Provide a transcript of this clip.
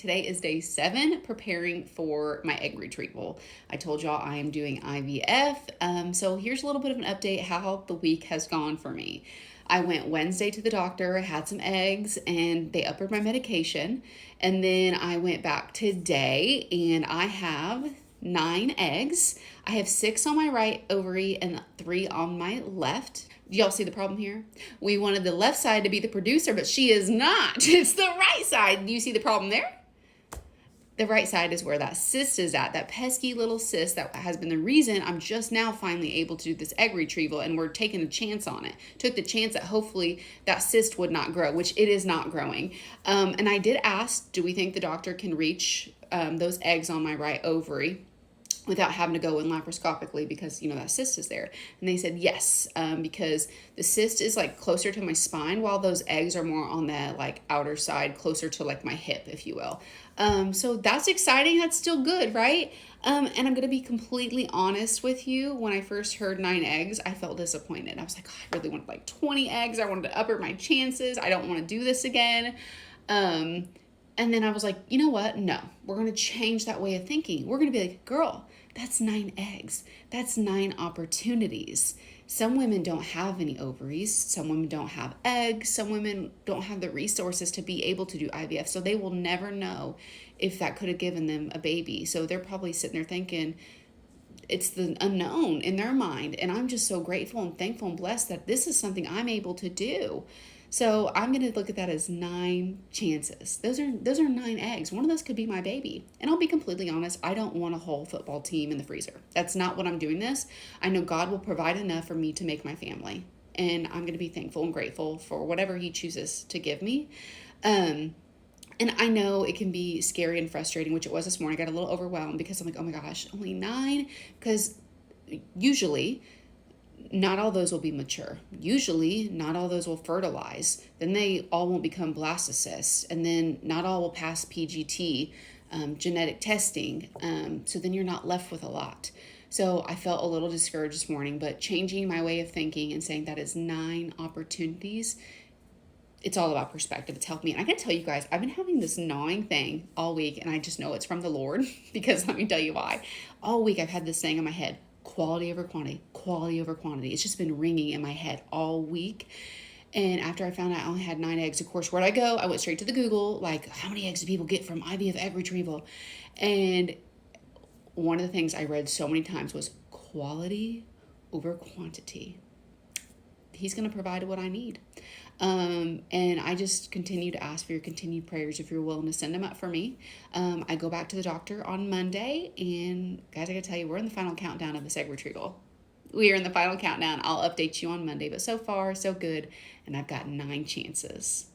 Today is day 7, preparing for my egg retrieval. I told y'all I am doing IVF, so here's a little bit of an update how the week has gone for me. I went Wednesday to the doctor, had some eggs, and they upped my medication. And then I went back today, and I have 9 eggs. I have 6 on my right ovary and 3 on my left. Do y'all see the problem here? We wanted the left side to be the producer, but she is not. It's the right side. Do you see the problem there? The right side is where that cyst is at, that pesky little cyst that has been the reason I'm just now finally able to do this egg retrieval, and we're taking a chance on it. Took the chance that hopefully that cyst would not grow, which it is not growing. And I did ask, do we think the doctor can reach those eggs on my right ovary without having to go in laparoscopically because, that cyst is there? And they said yes, because the cyst is like closer to my spine while those eggs are more on the like outer side, closer to like my hip, if you will. So that's exciting. That's still good, right? And I'm going to be completely honest with you. When I first heard 9 eggs, I felt disappointed. I was like, I really wanted like 20 eggs. I wanted to upper my chances. I don't want to do this again. And then I was like, you know what? No, we're going to change that way of thinking. We're going to be like, girl, that's 9 eggs. That's 9 opportunities. Some women don't have any ovaries. Some women don't have eggs. Some women don't have the resources to be able to do IVF. So they will never know if that could have given them a baby. So they're probably sitting there thinking it's the unknown in their mind. And I'm just so grateful and thankful and blessed that this is something I'm able to do. So I'm going to look at that as 9 chances. Those are 9 eggs. One of those could be my baby. And I'll be completely honest, I don't want a whole football team in the freezer. That's not what I'm doing this. I know God will provide enough for me to make my family. And I'm going to be thankful and grateful for whatever he chooses to give me. And I know it can be scary and frustrating, which it was this morning. I got a little overwhelmed because I'm like, oh my gosh, only 9? Because usually not all those will be mature. Usually, not all those will fertilize. Then they all won't become blastocysts. And then not all will pass PGT, genetic testing. So then you're not left with a lot. So I felt a little discouraged this morning, but changing my way of thinking and saying that is 9 opportunities, it's all about perspective. It's helped me. And I can tell you guys, I've been having this gnawing thing all week, and I just know it's from the Lord because let me tell you why. All week I've had this saying in my head, quality over quantity, quality over quantity. It's just been ringing in my head all week. And after I found out I only had 9 eggs, of course, where'd I go? I went straight to the Google, like, how many eggs do people get from IVF egg retrieval? And one of the things I read so many times was quality over quantity. He's going to provide what I need. And I just continue to ask for your continued prayers if you're willing to send them up for me. I go back to the doctor on Monday, and guys, I gotta tell you, we're in the final countdown of this egg retrieval. We are in the final countdown. I'll update you on Monday, but so far, so good. And I've got 9 chances.